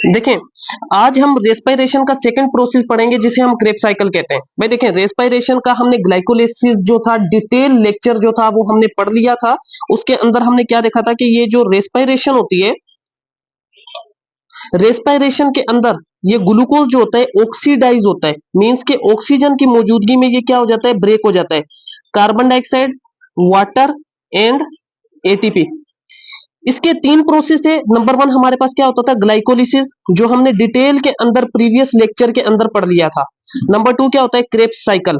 देखें, आज हम रेस्पिरेशन का सेकंड प्रोसेस पढ़ेंगे जिसे हम क्रेब्स साइकिल कहते हैं। भाई देखें, रेस्पिरेशन का हमने ग्लाइकोलाइसिस जो था डिटेल लेक्चर जो था वो हमने पढ़ लिया था। उसके अंदर हमने क्या देखा था कि ये जो रेस्पिरेशन होती है, रेस्पिरेशन के अंदर ये ग्लूकोज जो होता है ऑक्सीडाइज होता है, मींस के ऑक्सीजन की मौजूदगी में ये क्या हो जाता है, ब्रेक हो जाता है। Carbon dioxide, water and ATP, इसके तीन प्रोसेस है। नंबर वन हमारे पास क्या होता था, ग्लाइकोलिसिस, जो हमने डिटेल के अंदर प्रीवियस लेक्चर के अंदर पढ़ लिया था। नंबर टू क्या होता है, क्रेब्स साइकिल।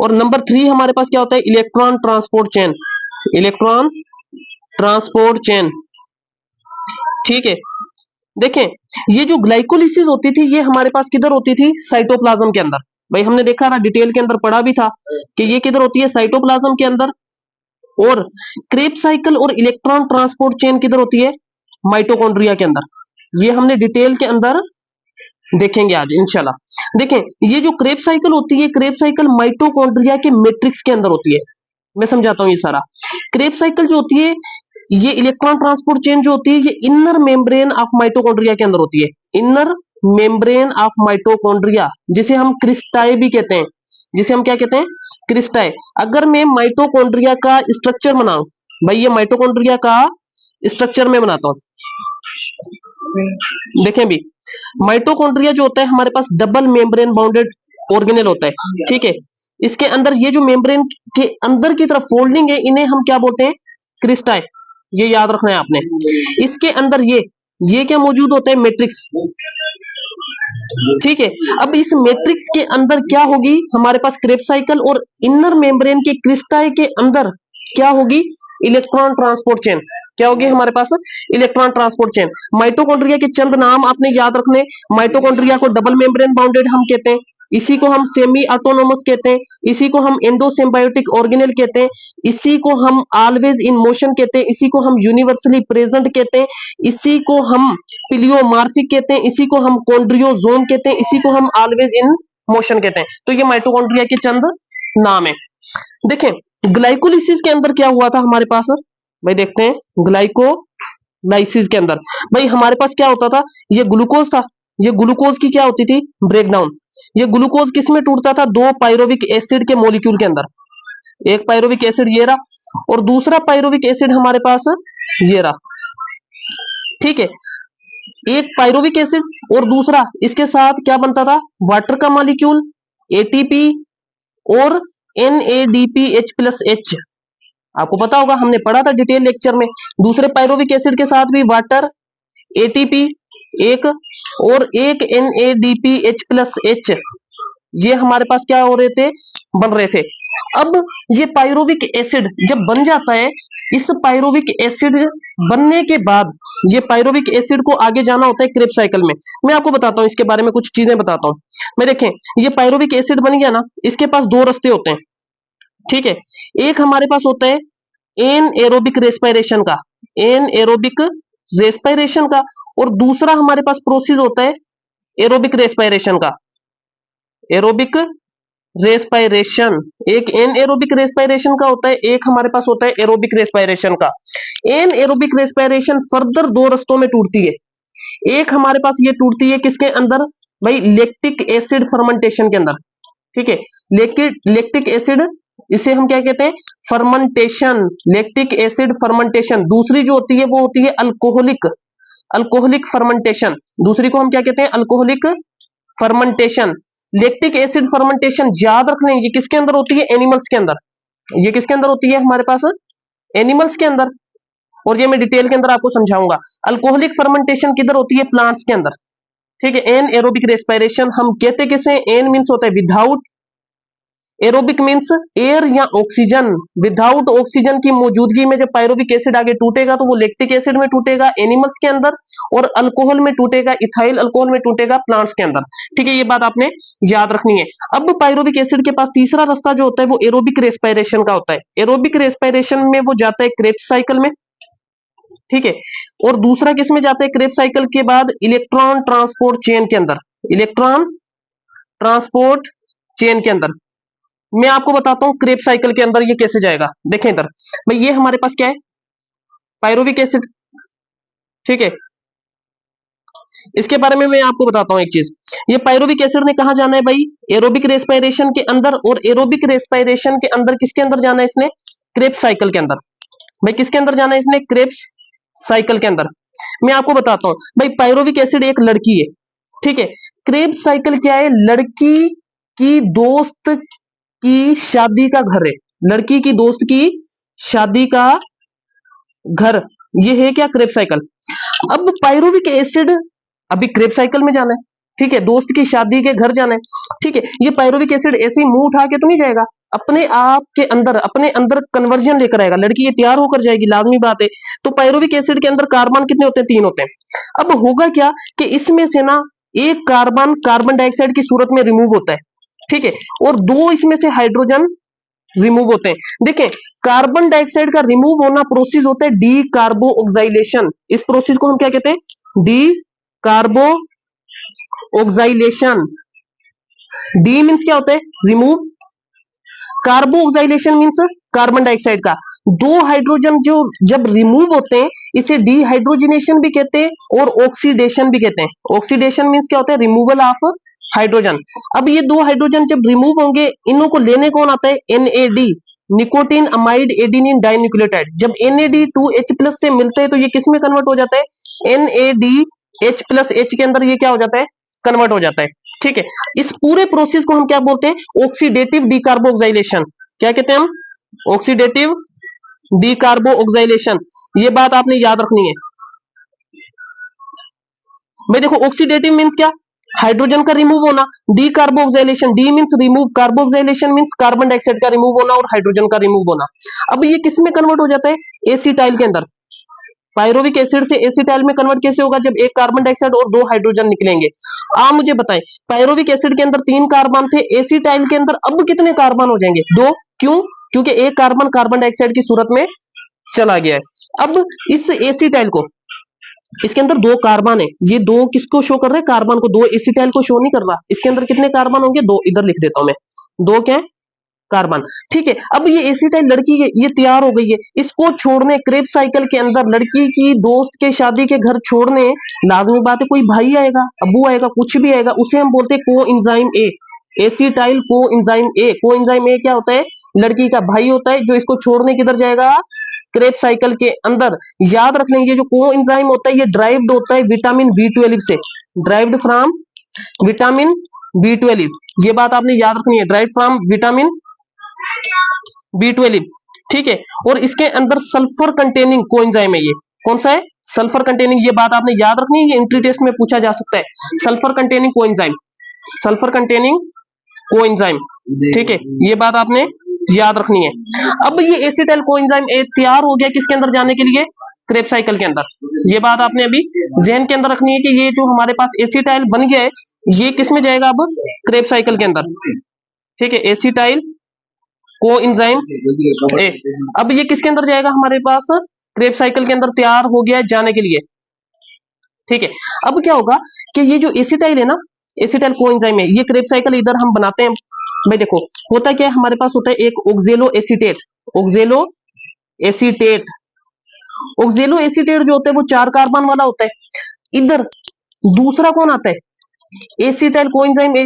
और नंबर थ्री हमारे पास क्या होता है, electron transport chain. Electron transport chain, ठीक है। देखें, ये जो ग्लाइकोलिसिस होती थी ये हमारे पास किधर होती थी, साइटोप्लाज्म के अंदर। भाई हमने देखा था, डिटेल के अंदर पढ़ा भी था कि ये किधर होती है, साइटोप्लाज्म के अंदर। और क्रेब्स साइकिल और इलेक्ट्रॉन ट्रांसपोर्ट चेन किधर होती है, माइटोकॉन्ड्रिया के अंदर। ये हमने डिटेल के अंदर देखेंगे आज इंशाल्लाह। देखें, ये जो क्रेब्स साइकिल होती है, क्रेब्स साइकिल माइटोकॉन्ड्रिया के मैट्रिक्स के अंदर होती है। मैं समझाता हूं ये सारा। क्रेब्स साइकिल जो होती है, ये इलेक्ट्रॉन ट्रांसपोर्ट चेन जो होती है, ये इनर मेम्ब्रेन ऑफ माइटोकॉन्ड्रिया के अंदर होती है। इनर मेम्ब्रेन ऑफ माइटोकॉन्ड्रिया, जिसे हम क्रिस्टाई भी कहते हैं, जिसे हम क्या कहते हैं, क्रिस्टाई। अगर मैं माइटोकॉन्ड्रिया का स्ट्रक्चर बनाऊं, भाई ये माइटोकॉन्ड्रिया का स्ट्रक्चर में बनाता हूं। देखें भी, माइटोकॉन्ड्रिया जो होता है हमारे पास डबल मेम्ब्रेन बाउंडेड ऑर्गेनेल होता है, ठीक है। इसके अंदर ये जो मेम्ब्रेन के अंदर की तरफ फोल्डिंग है, इन्हें हम क्या बोलते हैं, क्रिस्टाई। ये याद रखना है आपने। इसके अंदर ये क्या मौजूद होता है, मैट्रिक्स, ठीक है। अब इस मैट्रिक्स के अंदर क्या होगी, हमारे पास क्रेब्स साइकिल, और इनर मेम्ब्रेन के क्रिस्टाई के अंदर क्या होगी, इलेक्ट्रॉन ट्रांसपोर्ट चेन। क्या होगी हमारे पास, इलेक्ट्रॉन ट्रांसपोर्ट चेन। माइटोकॉन्ड्रिया के चंद नाम आपने याद रखने। माइटोकॉन्ड्रिया को डबल मेम्ब्रेन बाउंडेड हम कहते हैं, इसी को हम सेमी ऑटोनोमस कहते हैं, इसी को हम एंडोसिम्बायोटिक ऑर्गेनेल कहते हैं, इसी को हम ऑलवेज इन मोशन कहते हैं, इसी को हम यूनिवर्सली प्रेजेंट कहते हैं, इसी को हम पिलियोमार्फिक कहते हैं, इसी को हम कॉन्ड्रियोजोम कहते हैं, इसी को हम ऑलवेज इन मोशन कहते हैं। तो ये माइटोकॉन्ड्रिया के चंद नाम है। देखें, ग्लाइकोलिसिस के अंदर क्या हुआ था हमारे पास, भाई देखते हैं। ग्लाइकोलाइसिस के अंदर भाई हमारे पास क्या होता था, ये ग्लूकोज था। ये ग्लूकोज की क्या होती थी, ब्रेकडाउन। ये ग्लूकोज किस में टूटता था, दो पायरोविक एसिड के मॉलिक्यूल के अंदर। एक पायरोविक एसिड ये रहा, और दूसरा पायरोविक एसिड हमारे पास ये रहा, ठीक है। एक पायरोविक एसिड और दूसरा इसके साथ क्या बनता था, वाटर का मॉलिक्यूल, एटीपी और NADPH+H। आपको पता होगा, हमने पढ़ा था डिटेल लेक्चर में। दूसरे पायरोविक एसिड के साथ भी वाटर, एटीपी एक, और एक NADPH+H, ये हमारे पास क्या हो रहे थे, बन रहे थे। अब ये पायरोविक एसिड जब बन जाता है, इस पायरोविक एसिड बनने के बाद ये पायरोविक एसिड को आगे जाना होता है क्रेब्स साइकिल में। मैं आपको बताता हूं, इसके बारे में कुछ चीजें बताता हूं। मैं देखें, ये पायरोविक एसिड बन गया ना, इसके पास दो रास्ते होते हैं, ठीक है। एक हमारे पास होता है एन एरोबिक रेस्पिरेशन का, एन एरोबिक रेस्पिरेशन का, और दूसरा हमारे पास प्रोसेस होता है एरोबिक रेस्पिरेशन का। एरोबिक रेस्पिरेशन, एक एन एरोबिक रेस्पिरेशन का होता है, एक हमारे पास होता है एरोबिक रेस्पिरेशन का। एन एरोबिक रेस्पिरेशन फर्दर दो रस्तों में टूटती है। एक हमारे पास ये टूटती है किसके अंदर, भाई लैक्टिक एसिड फर्मेंटेशन के अंदर, ठीक है। लैक्टिक एसिड, इसे हम क्या कहते हैं, फर्मेंटेशन, लैक्टिक एसिड फर्मेंटेशन। दूसरी जो होती है वो होती है अल्कोहलिक, अल्कोहलिक फर्मेंटेशन। दूसरी को हम क्या कहते हैं, alcoholic fermentation. Lactic acid fermentation याद रखना है, ये किसके अंदर होती है, एनिमल्स के अंदर। ये किसके अंदर होती है हमारे पास, एनिमल्स के अंदर। और ये मैं डिटेल के अंदर आपको समझाऊंगा। अल्कोहलिक फर्मेंटेशन किधर होती है, प्लांट्स के अंदर, ठीक है। एन एरोबिक रेस्पिरेशन हम कहते किसे, एन मींस होता है विदाउट, एरोबिक मींस एयर या ऑक्सीजन। विदाउट ऑक्सीजन की मौजूदगी में जब पायरोविक एसिड आगे टूटेगा तो वो लैक्टिक एसिड में टूटेगा, एनिमल्स के अंदर, और अल्कोहल में टूटेगा, इथाइल अल्कोहल में टूटेगा, प्लांट्स के अंदर, ठीक है। ये बात आपने याद रखनी है। अब पायरोविक एसिड के पास तीसरा रास्ता जो होता है वो एरोबिक रेस्पिरेशन का होता है। एरोबिक रेस्पिरेशन में वो जाता है क्रेब्स साइकिल में, ठीक है। और दूसरा किस में जाता है, क्रेब्स साइकिल के बाद इलेक्ट्रॉन ट्रांसपोर्ट चेन के अंदर, इलेक्ट्रॉन ट्रांसपोर्ट चेन के अंदर। मैं आपको बताता हूं क्रेब्स साइकिल के अंदर ये कैसे जाएगा। देखें इधर, भाई ये हमारे पास क्या है, पायरोविक एसिड, ठीक है। इसके बारे में मैं आपको बताता हूं एक चीज। ये पायरुविक एसिड ने कहा जाना है भाई? एरोबिक रेस्पिरेशन के अंदर, और एरोबिक रेस्पिरेशन के अंदर किसके अंदर जाना है इसने? क्रेब्स साइकिल के अंदर। भाई किसके अंदर जाना है इसने? क्रेब्स साइकिल के अंदर। मैं आपको बताता हूं भाई, पायरुविक एसिड एक लड़की है, ठीक है। क्रेब्स साइकिल क्या है? लड़की की दोस्त की शादी का घर है, लड़की की दोस्त की शादी का घर, ये है क्या? Krebs cycle. अब पायरुविक एसिड अभी क्रेब्स साइकिल में जाना है, ठीक है, दोस्त की शादी के घर जाना है, ठीक है। ये पायरुविक एसिड ऐसे ही मुंह उठा के तो नहीं जाएगा, अपने आप के अंदर, अपने अंदर कन्वर्जन लेकर आएगा, लड़की ये तैयार होकर जाएगी, लाजमी बात है। तो पायरुविक एसिड के अंदर कार्बन कितने होते हैं? 3 होते हैं। अब होगा क्या कि इसमें से ना एक कार्बन कार्बन डाइऑक्साइड की सूरत में रिमूव होता है, ठीक है, और 2 इसमें से हाइड्रोजन रिमूव होते हैं। देखें, कार्बन डाइऑक्साइड का रिमूव होना प्रोसेस होता है डी कार्बो ऑक्साइलेशन। इस प्रोसेस को हम क्या कहते हैं? डी कार्बो ऑक्साइलेशन। डी मीन्स क्या होता है? रिमूव। कार्बो ऑक्साइलेशन मीन्स कार्बन डाइऑक्साइड का 2 हाइड्रोजन जो जब रिमूव होते हैं, इसे डीहाइड्रोजनेशन भी कहते हैं और ऑक्सीडेशन भी कहते हैं। ऑक्सीडेशन मीन्स क्या होता है? Removal of hydrogen. अब ये 2 हाइड्रोजन जब रिमूव होंगे, इनों को लेने कौन आता है? NAD, nicotine amide adenine dinucleotide. जब NAD2H+ से मिलते हैं तो ये किस में कन्वर्ट हो जाता है? NADH+H के अंदर ये क्या हो जाता है? कन्वर्ट हो जाता है, ठीक है। इस पूरे प्रोसेस को हम क्या बोलते हैं? Oxidative decarboxylation. क्या कहते हैं हम? Oxidative decarboxylation. ये बात आपने याद रखनी है भाई। देखो, ऑक्सीडेटिव मीन्स क्या? हाइड्रोजन का रिमूव होना। D carboxylation, D means remove, carboxylation means carbon dioxide का रिमूव होना और हाइड्रोजन का रिमूव होना। अब ये किस में कन्वर्ट हो जाता है? एसिटाइल के अंदर। पायरुविक एसिड से एसिटाइल में कन्वर्ट कैसे होगा? जब एक कार्बन डाइऑक्साइड और 2 हाइड्रोजन निकलेंगे। आप मुझे बताएं, पायरुविक एसिड के अंदर 3 कार्बन थे, एसिटाइल के अंदर अब कितने कार्बन हो जाएंगे? 2। क्यों? क्योंकि एक कार्बन कार्बन डाइऑक्साइड की सूरत में चला गया है। अब इस एसिटाइल को, इसके अंदर 2 कार्बन है, ये 2 किसको शो कर रहे हैं? कार्बन को। 2 एसिटाइल को शो नहीं कर रहा। इसके अंदर कितने कार्बन होंगे? 2। इधर लिख देता हूं मैं, 2 क्या है? कार्बन, ठीक है। अब ये एसिटाइल लड़की है, ये तैयार हो गई है, इसको छोड़ने क्रेब्स साइकिल के अंदर लड़की की दोस्त के शादी के घर छोड़ने लाजमी बात है कोई भाई आएगा, अब्बू आएगा, कुछ भी आएगा, उसे हम बोलते हैं coenzyme A. Acetyl coenzyme A. Coenzyme A क्या होता है? लड़की का भाई होता है, जो इसको छोड़ने किधर जाएगा? क्रेब्स साइकिल के अंदर। याद रख लेंगे, जो कोएंजाइम होता है ये ड्राइव्ड होता है विटामिन B12 से, ड्राइव्ड फ्रॉम विटामिन B12। ये बात आपने याद रखनी है, ड्राइव्ड फ्रॉम विटामिन B12, ठीक है। और इसके अंदर सल्फर कंटेनिंग कोएंजाइम है ये। कौन सा है? Sulphur containing. ये बात आपने याद रखनी है, ये एंट्री टेस्ट में पूछा जा सकता है। Sulphur containing coenzyme, sulphur containing coenzyme, ठीक है, ये बात आपने याद रखनी है। अब ये एसिटाइल कोएंजाइम ए तैयार हो गया किसके अंदर जाने के लिए? क्रेब्स साइकिल के अंदर। ये बात आपने अभी जहन के अंदर रखनी है कि ये जो हमारे पास एसिटाइल बन गया है, ये किस में जाएगा? अब क्रेब्स साइकिल के अंदर, ठीक है, एसिटाइल कोएंजाइम ए। अब ये किसके अंदर जाएगा? हमारे पास क्रेब्स साइकिल के अंदर तैयार हो गया है जाने के लिए, ठीक है। अब क्या होगा कि ये जो एसिटाइल है ना, एसिटाइल कोएंजाइम है, ये क्रेब्स साइकिल इधर हम बनाते हैं भाई। देखो होता क्या है, हमारे पास होता है एक ऑक्जेलो एसीटेट। ऑक्जेलो एसीटेट, ऑक्जेलो एसीटेट जो होता है वो 4 कार्बन वाला होता है। इधर दूसरा कौन आता है? Acetyl coenzyme A.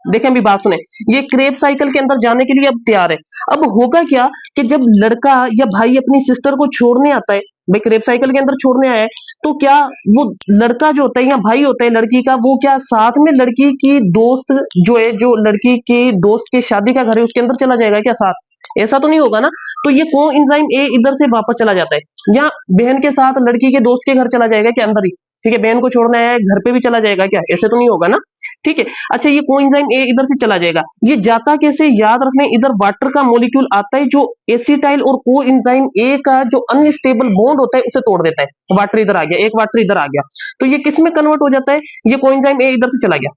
देखें अभी बात सुने, ये क्रेब साइकिल के अंदर जाने के लिए अब तैयार है। अब होगा क्या कि जब लड़का या भाई अपनी सिस्टर को छोड़ने आता है, भाई क्रेब साइकिल के अंदर छोड़ने आया है, तो क्या वो लड़का जो होता है या भाई होता है लड़की का, वो क्या साथ में लड़की की दोस्त जो है, जो लड़की की दोस्त की शादी का घर है उसके अंदर चला जाएगा क्या साथ? ऐसा तो नहीं होगा ना। तो ये कोएंजाइम ए इधर से वापस चला जाता है, या बहन के साथ लड़की के दोस्त के घर चला जाएगा क्या अंदर ही? ठीक है, बहन को छोड़ने आया है, घर पे भी चला जाएगा क्या? ऐसे तो नहीं होगा ना, ठीक है। अच्छा, ये कोएंजाइम ए इधर से चला जाएगा, ये जाता कैसे? याद रख लें, इधर वाटर का मॉलिक्यूल आता है जो एसिटाइल और कोएंजाइम ए का जो अनस्टेबल बॉन्ड होता है उसे तोड़ देता है। वाटर इधर आ गया, एक वाटर इधर आ गया, तो ये किस में कन्वर्ट हो जाता है? ये कोएंजाइम ए इधर से चला गया,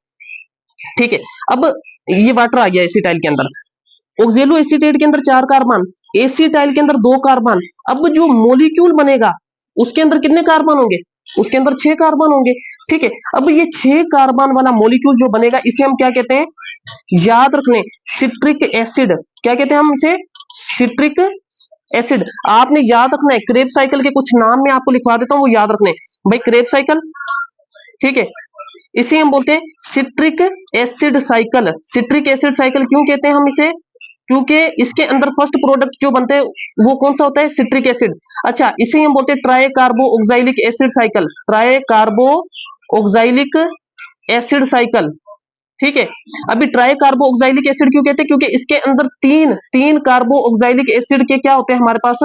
ठीक है। अब ये वाटर आ गया एसिटाइल के अंदर, ऑक्जेलो एसीटेट के अंदर 4 कार्बन, एसिटाइल के अंदर 2 कार्बन। अब जो मॉलिक्यूल बनेगा उसके अंदर कितने कार्बन होंगे? उसके अंदर 6 कार्बन होंगे, ठीक है। अब ये 6 कार्बन वाला मॉलिक्यूल जो बनेगा इसे हम क्या कहते हैं? याद रख लें, सिट्रिक एसिड। क्या कहते हैं हम इसे? Citric acid. आपने याद रखना है, क्रेब साइकिल के कुछ नाम मैं आपको लिखवा देता हूं, वो याद रखने। भाई क्रेब साइकिल, ठीक है, इसे हम बोलते हैं citric acid cycle. Citric acid cycle क्यों कहते हैं हम इसे? क्योंकि इसके अंदर फर्स्ट प्रोडक्ट जो बनता है वो कौन सा होता है? Citric acid. अच्छा, इसे हम बोलते हैं try कार्बो ऑक्साइलिक acid cycle. Try कार्बो ऑक्साइलिक acid cycle, ठीक है। अभी ट्राई कार्बो ऑक्साइलिक एसिड क्यों कहते हैं? क्योंकि इसके अंदर तीन तीन कार्बो ऑक्साइलिक एसिड के क्या होते हैं हमारे पास?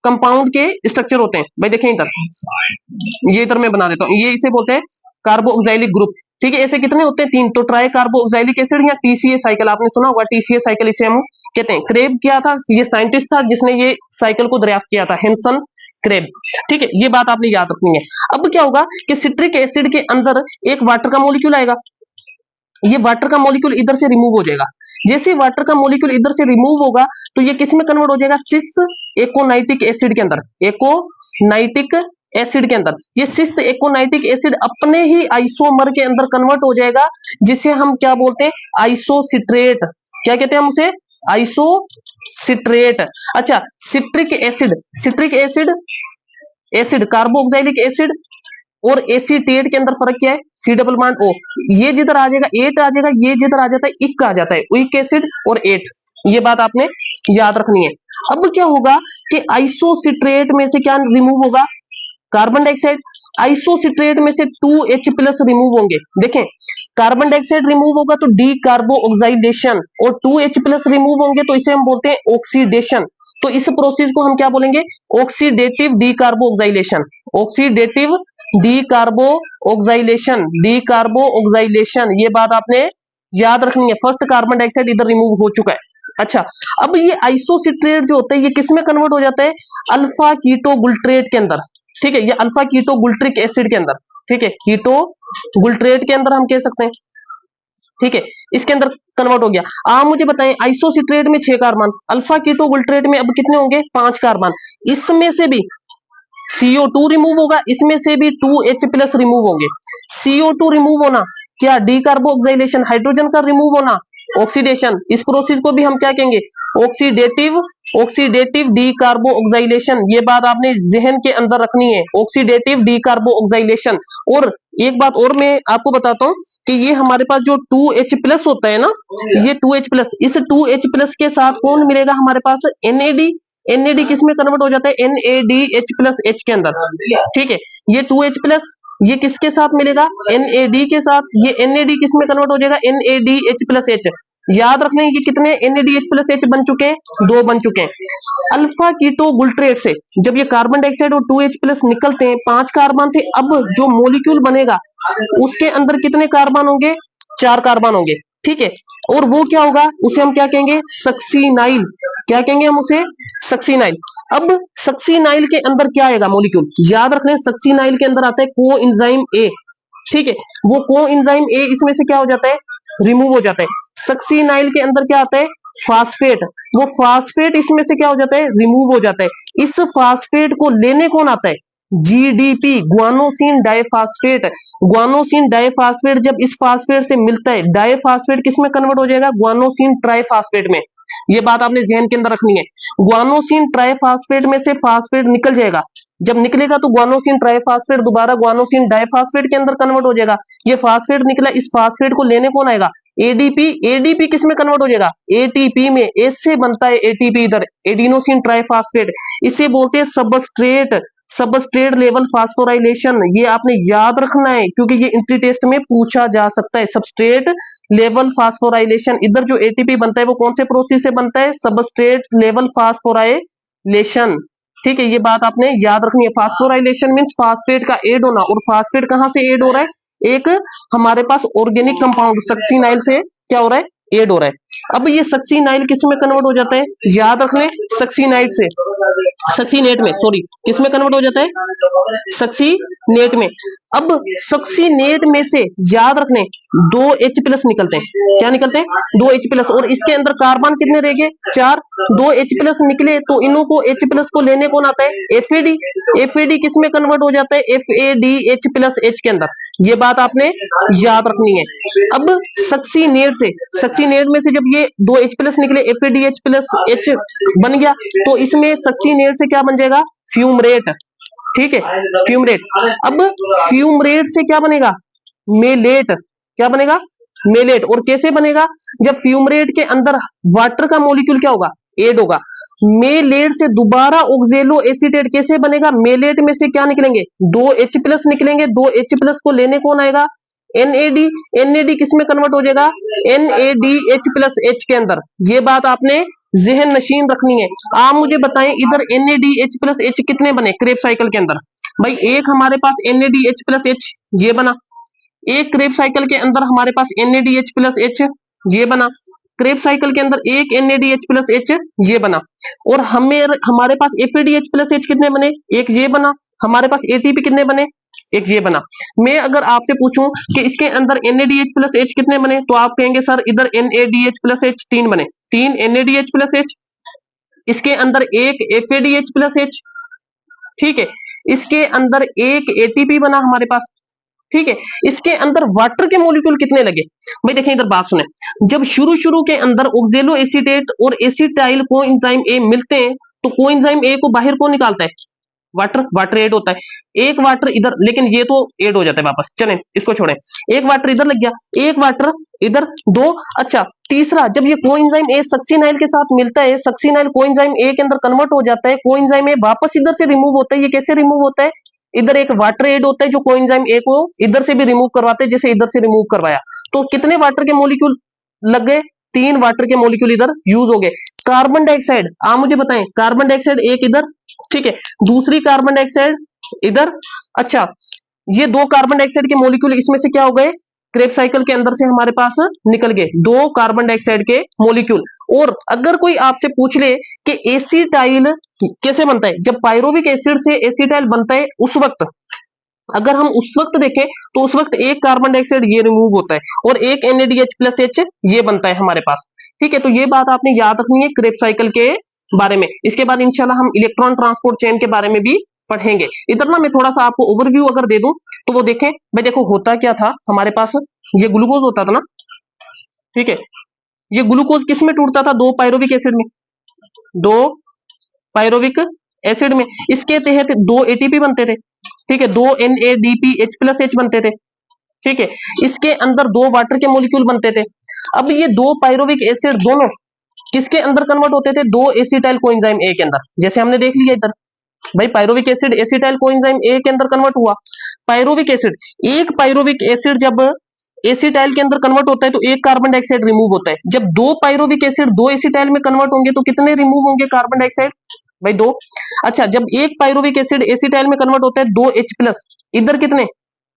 कंपाउंड के स्ट्रक्चर होते हैं। भाई देखें इधर, ये इधर मैं बना देता हूँ, ये इसे बोलते हैं कार्बो ऑक्साइलिक ग्रुप, ठीक है। ऐसे कितने होते हैं? तीन। तो ट्राई कार्बो ऑक्साइलिक एसिड या टीसीए साइकिल, आपने सुना होगा टीसीए साइकिल इसे हम कहते हैं। क्रेब क्या था? ये साइंटिस्ट था जिसने ये साइकिल को दरियाफ्त किया था, हेंसन क्रेब, ठीक है। ये बात आपने याद रखनी है। अब क्या होगा कि सिट्रिक एसिड के अंदर एक वाटर का मॉलिक्यूल आएगा, ये वाटर का मॉलिक्यूल इधर से रिमूव हो जाएगा। जैसे वाटर का मॉलिक्यूल इधर से रिमूव होगा तो ये किस में कन्वर्ट हो जाएगा? सिस एकोनाइटिक एसिड के अंदर। एकोनाइटिक एसिड के अंदर ये सिस एकोनाइटिक एसिड अपने ही आइसोमर के अंदर कन्वर्ट हो जाएगा, जिसे हम क्या बोलते हैं? आइसोसिट्रेट। क्या कहते हैं हम उसे? आइसोसिट्रेट। अच्छा, citric acid, citric acid, acid carboxylic acid और एसीटेट के अंदर फर्क क्या है? सी डबल बॉन्ड ओ, ये जिधर आ जाएगा एट आ जाएगा, ये जिधर आ जाता है इक आ जाता है, उइक एसिड और एट। ये बात आपने याद रखनी है। अब क्या होगा कि आइसोसिट्रेट में से क्या रिमूव होगा? Carbon dioxide. आइसोसिट्रेट में से 2H प्लस रिमूव होंगे। देखें, कार्बन डाइऑक्साइड रिमूव होगा तो डी कार्बो ऑक्साइडेशन, और 2H प्लस रिमूव होंगे तो इसे हम बोलते हैं ऑक्सीडेशन। तो इस प्रोसेस को हम क्या बोलेंगे? Oxidative D कार्बो ऑक्साइलेशन। Oxidative D कार्बो ऑक्साइलेशन, D कार्बो ऑक्साइलेशन। ये बात आपने याद रखनी है। फर्स्ट कार्बन डाइऑक्साइड इधर रिमूव हो चुका है। अच्छा, अब ये आइसोसिट्रेट जो होता है ये किसमें कन्वर्ट हो जाता है? अल्फा कीटो गुल्ट्रेट के अंदर, ठीक है। ये अल्फा कीटो गुल्ट्रिक एसिड के अंदर, ठीक है, कीटो गुल्ट्रेट के अंदर हम कह सकते हैं, ठीक है। इसके अंदर कन्वर्ट हो गया। आप मुझे बताएं, आइसोसिट्रेट में 6 कार्बन, अल्फा कीटो गुल्ट्रेट में अब कितने होंगे? 5 कार्बन। इसमें से भी CO2 रिमूव होगा, इसमें से भी 2H प्लस रिमूव होंगे। CO2 रिमूव होना क्या? डी कार्बो ऑक्साइलेशन। हाइड्रोजन का रिमूव होना ऑक्सीडेशन। इस प्रोसेस को भी हम क्या कहेंगे? Oxidative, oxidative D कार्बो ऑक्साइलेशन। ये बात आपने जहन के अंदर रखनी है, ऑक्सीडेटिव डी कार्बो ऑक्साइलेशन। और एक बात और मैं आपको बताता हूं कि ये हमारे पास जो 2H प्लस होता है ना, ये 2H प्लस, इस 2H प्लस के साथ कौन मिलेगा हमारे पास? NAD। NAD किस में कन्वर्ट हो जाता है? NADH प्लस H के अंदर, ठीक है। ये 2H प्लस ये किसके साथ मिलेगा? NAD के साथ। ये NAD किस में कन्वर्ट हो जाएगा? NADH plus H। याद रखने ये कितने NADH प्लस H बन चुके हैं? 2 बन चुके हैं। अल्फा कीटो गुल्ट्रेट से जब ये कार्बन डाइऑक्साइड और 2H प्लस निकलते हैं, 5 कार्बन थे, अब जो मॉलिक्यूल बनेगा उसके अंदर कितने कार्बन होंगे? 4 कार्बन होंगे, ठीक है। और वो क्या होगा? उसे हम क्या कहेंगे? सक्सीनाइल। क्या कहेंगे हम उसे? सक्सीनाइल। अब सक्सीनाइल के अंदर क्या आएगा मॉलिक्यूल? याद रखना, सक्सीनाइल के अंदर आता है कोएंजाइम ए, ठीक है। वो कोएंजाइम ए इसमें से क्या हो जाता है? रिमूव हो जाता है। सक्सीनाइल के अंदर क्या आता है? फास्फेट। वो फास्फेट इसमें से क्या हो जाता है? रिमूव हो जाता है। इस फास्फेट को लेने कौन आता है? GDP, guanosine diphosphate. Guanosine diphosphate जब इस फास्फेट से मिलता है, डाइफास्फेट किस में कन्वर्ट हो जाएगा? ग्वानोसिन ट्राइफास्फेट में। ये बात आपने ध्यान के अंदर रखनी है। ग्वानोसिन ट्राइफास्फेट में से फास्फेट निकल जाएगा, जब निकलेगा तो ग्वानोसिन ट्राइफास्फेट दोबारा ग्वानोसिन डाइफास्फेट के अंदर कन्वर्ट हो जाएगा। ये फास्फेट निकला, इस फास्फेट को लेने कौन आएगा? ADP। ADP किस में कन्वर्ट हो जाएगा? ATP में। एस से बनता है ATP इधर, एडिनोसिन ट्राइफास्फेट। इसे बोलते हैं सबस्ट्रेट, सबस्ट्रेट लेवल फास्फोराइलेशन। ये आपने याद रखना है क्योंकि ये एंट्री टेस्ट में पूछा जा सकता है। सबस्ट्रेट लेवल फास्फोराइलेशन, इधर जो ATP बनता है वो कौन से प्रोसेस से बनता है? सबस्ट्रेट लेवल फास्फोराइलेशन, ठीक है। ये बात आपने याद रखनी है। फास्फोराइलेशन मींस फास्फेट का ऐड होना, और फास्फेट कहां से ऐड हो रहा है? एक हमारे पास ऑर्गेनिक कंपाउंड सक्सीनाइल से क्या हो रहा है? ऐड हो रहा है। अब ये सक्सीनाइल किस में कन्वर्ट हो जाता है? याद रखने, सक्सीनाइट से, सक्सीनेट में, सॉरी, किस में कन्वर्ट हो जाता है? सक्सीनेट में। अब सक्सीनेट में से याद रखने 2H प्लस निकलते हैं। क्या निकलते हैं? 2H plus. और इसके अंदर कार्बन कितने रह गए? 4। 2H प्लस निकले तो इन्हों को H प्लस को लेने कौन आता है? FAD। FAD किस में कन्वर्ट हो जाता है? FADH प्लस H के अंदर। ये बात आपने याद रखनी है। अब सक्सीनेट से, सक्सीनेट में से जब ये 2H प्लस निकले, FADH प्लस H बन गया, तो इसमें सक्सीनेट से क्या बन जाएगा? फ्यूमरेट, ठीक है, फ्यूमरेट। अब फ्यूमरेट से क्या बनेगा? मेलेट। क्या बनेगा? मेलेट। और कैसे बनेगा? जब फ्यूमरेट के अंदर वाटर का मॉलिक्यूल क्या होगा? एड होगा। मेलेट से दोबारा ऑक्जेलो एसीटेट कैसे बनेगा? मेलेट में से क्या निकलेंगे? 2H+ निकलेंगे। 2H+ को लेने कौन आएगा? NAD। NAD किस में कन्वर्ट हो जाएगा? NADH+H के अंदर। ये बात आपने जहन नशीन रखनी है। आप मुझे बताएं इधर NADH+H कितने बने क्रेब साइकिल के अंदर? भाई एक हमारे पास NADH+H ये बना, एक क्रेब साइकिल के अंदर हमारे पास NADH+H ये बना, क्रेब साइकिल के अंदर एक NADH+H ये बना, और हमारे पास FADH+H कितने बने? एक ये बना। हमारे पास ATP कितने बने? एक ये बना। मैं अगर आपसे पूछूं कि इसके अंदर NADH+H कितने बने, तो आप कहेंगे सर इधर NADH+H 3 बने, 3 NADH+H। इसके अंदर एक FADH+H, ठीक है। इसके अंदर एक ATP बना हमारे पास, ठीक है। इसके अंदर वाटर के मॉलिक्यूल कितने लगे? भाई देखिए इधर बात सुने, जब शुरू शुरू के अंदर ऑक्जेलो एसीटेट और एसिटाइल कोएंजाइम ए मिलते हैं, तो कोएंजाइम ए को बाहर कौन निकालता है? वाटर। वाटर ऐड होता है। एक वाटर इधर, लेकिन ये तो ऐड हो जाता है वापस, चलें इसको छोड़ें। एक वाटर इधर लग गया, एक वाटर इधर, दो। अच्छा, तीसरा, जब ये कोएंजाइम ए सक्सिनाइल के साथ मिलता है, सक्सिनाइल कोएंजाइम ए के अंदर कन्वर्ट हो जाता है, कोएंजाइम ए वापस इधर से रिमूव होता है। ये कैसे रिमूव होता है? इधर एक वाटर ऐड होता है जो कोएंजाइम ए को इधर से भी रिमूव करवाते हैं, जैसे इधर से रिमूव करवाया। तो कितने वाटर के मॉलिक्यूल लग गए? 3 वाटर के मॉलिक्यूल इधर यूज हो गए। कार्बन डाइऑक्साइड, आप मुझे बताएं, कार्बन डाइऑक्साइड एक इधर, ठीक है, दूसरी कार्बन डाइऑक्साइड इधर। अच्छा, ये 2 कार्बन डाइऑक्साइड के मॉलिक्यूल इसमें से क्या हो गए? क्रेब साइकिल के अंदर से हमारे पास निकल गए 2 कार्बन डाइऑक्साइड के मॉलिक्यूल। और अगर कोई आपसे पूछ ले कि एसिटाइल कैसे बनता है, जब पायरोविक एसिड से एसिटाइल बनता है, उस वक्त अगर हम उस वक्त देखें तो उस वक्त एक कार्बन डाइऑक्साइड ये रिमूव होता है और एक NADH+H ये बनता है हमारे पास, ठीक है। तो ये बात आपने याद रखनी है क्रेब साइकिल के बारे में। इसके बाद इंशाल्लाह हम इलेक्ट्रॉन ट्रांसपोर्ट चेन के बारे में भी पढ़ेंगे। इधर ना मैं थोड़ा सा आपको ओवरव्यू अगर दे दूं तो वो देखें। भाई देखो होता क्या था हमारे पास, ये ग्लूकोज होता था ना, ठीक है। ये ग्लूकोज किस में टूटता था? 2 पायरोविक एसिड में, 2 पायरोविक एसिड में। इसके तहत 2 ATP बनते थे, ठीक है, 2 NADPH+H बनते थे, ठीक है। इसके अंदर 2 वाटर के मॉलिक्यूल बनते थे। अब ये 2 पायरोविक एसिड दोनों किसके अंदर कन्वर्ट होते थे? 2 एसिटाइल कोएंजाइम ए के अंदर, जैसे हमने देख लिया इधर। भाई pyruvic acid acetyl coenzyme A के अंदर कन्वर्ट हुआ। पायरोविक एसिड, एक पायरोविक एसिड जब एसिटाइल के अंदर कन्वर्ट होता है तो एक कार्बन डाइऑक्साइड रिमूव होता है। जब 2 पायरोविक एसिड 2 एसिटाइल में कन्वर्ट होंगे तो कितने रिमूव होंगे कार्बन डाइऑक्साइड? भाई 2। अच्छा, जब एक पायरोविक एसिड एसिटाइल में कन्वर्ट होता है 2H+, इधर कितने?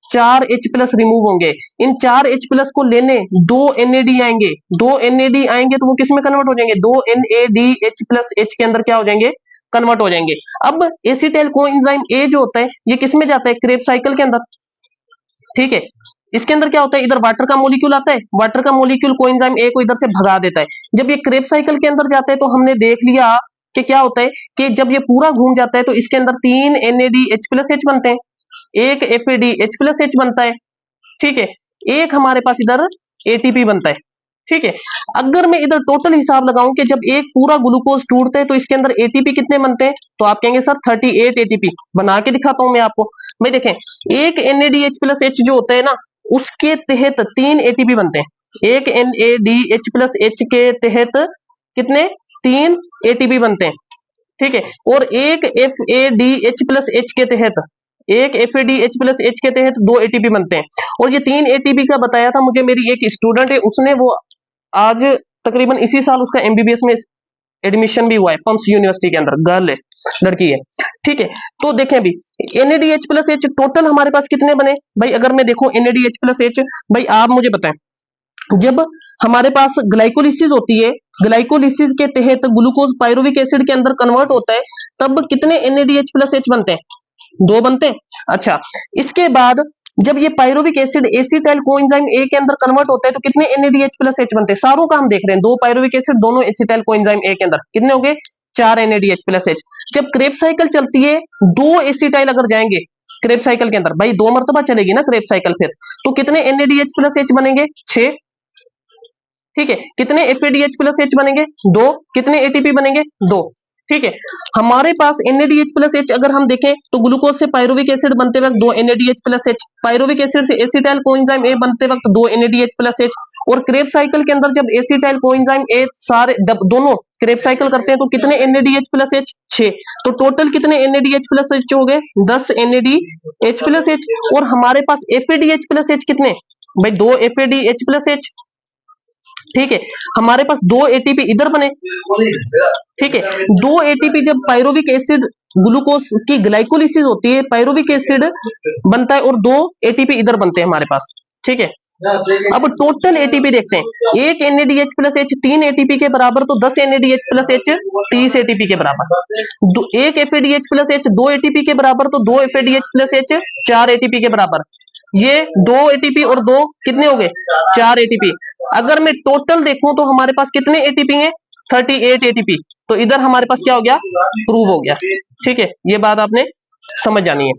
4H+ रिमूव होंगे। इन 4H+ को लेने 2 NAD आएंगे, 2 NAD आएंगे तो वो किस में कन्वर्ट हो जाएंगे? 2 NADH+H के अंदर क्या हो जाएंगे? कन्वर्ट हो जाएंगे। अब एसिटाइल कोएंजाइम ए जो होता है ये किस में जाता है? क्रेब साइकिल के अंदर, ठीक है। इसके अंदर क्या होता है? इधर वाटर का मॉलिक्यूल आता है, वाटर का मॉलिक्यूल कोएंजाइम ए को इधर से भगा देता है। जब ये क्रेब साइकिल के अंदर जाता है तो हमने देख लिया कि क्या होता है कि जब ये पूरा घूम जाता है तो इसके अंदर 3 NADH+H बनते हैं, एक FADH+H बनता है, ठीक है, एक हमारे पास इधर ATP बनता है, ठीक है। अगर मैं इधर टोटल हिसाब लगाऊं कि जब एक पूरा ग्लूकोज टूटता है तो इसके अंदर ATP कितने बनते हैं, तो आप कहेंगे सर 38 ATP। बना के दिखाता हूं मैं आपको। भाई देखें, एक NADH+H जो होता है ना, उसके तहत 3 ATP बनते हैं। एक NADH+H के तहत कितने? 3 ATP बनते हैं, ठीक है। और एक FADH+H के तहत, एक FADH+H के तहत 2 ATP बनते हैं। और ये 3 ATP का बताया था मुझे मेरी एक स्टूडेंट है, उसने वो आज तकरीबन इसी साल उसका MBBS में एडमिशन भी हुआ है, पंप्स यूनिवर्सिटी के अंदर, गर्ल है, लड़की है, ठीक है। तो देखें अभी NADH+H टोटल हमारे पास कितने बने? भाई अगर मैं देखूं NADH+H, भाई आप मुझे बताएं, जब हमारे पास ग्लाइकोलिसिस होती है, ग्लाइकोलिसिस के तहत ग्लूकोज पायरुविक एसिड के अंदर कन्वर्ट होता है, तब कितने NADH+H बनते हैं? 2 बनते हैं। अच्छा, इसके बाद जब ये pyruvic acid acetyl coenzyme A के अंदर कन्वर्ट होता है तो कितने NADH+H बनते हैं? सारों का हम देख रहे हैं, 2 पायरुविक एसिड दोनों एसिटाइल कोएंजाइम ए के अंदर कितने हो गए? 4 NADH+H। जब क्रेब साइकिल चलती है, 2 एसिटाइल अगर जाएंगे क्रेब साइकिल के अंदर, भाई 2 मरतबा चलेगी ना क्रेब साइकिल, फिर तो कितने NADH+H बनेंगे? 6, ठीक है। कितने FADH+H बनेंगे? 2। कितने ATP बनेंगे? 2। ठीक है। हमारे पास NADH प्लस H अगर हम देखें तो ग्लूकोज से पायरुविक एसिड बनते वक्त 2 NADH plus H, pyruvic acid से एसिटाइल कोएंजाइम A बनते वक्त 2 NADH प्लस H, और क्रेब साइकिल के अंदर जब एसिटाइल कोएंजाइम A सारे दोनों क्रेब साइकिल करते हैं तो कितने NADH प्लस H? 6। तो टोटल कितने NADH प्लस H हो गए? 10 NADH प्लस H। और हमारे पास FADH प्लस H कितने भाई? 2 FADH प्लस H। ठीक है, हमारे पास 2 ATP इधर बने। ठीक है, 2 ATP जब पायरुविक एसिड ग्लूकोज की ग्लाइकोलिसिस होती है, पायरुविक एसिड बनता है और 2 ATP इधर बनते हैं हमारे पास। ठीक है, अब टोटल ATP देखते हैं। 1 NADH प्लस H 3 ATP के बराबर, तो 10 NADH प्लस H 30 ATP के बराबर। 1 FADH प्लस H 2 ATP के बराबर, तो 2 FADH प्लस H 4 ATP के बराबर। ये 2 ATP और 2 कितने हो गए? 4 ATP। अगर मैं टोटल देखूं तो हमारे पास कितने ATP हैं? 38 ATP। तो इधर हमारे पास क्या हो गया? प्रूव हो गया। ठीक है, ये बात आपने समझ जानी है।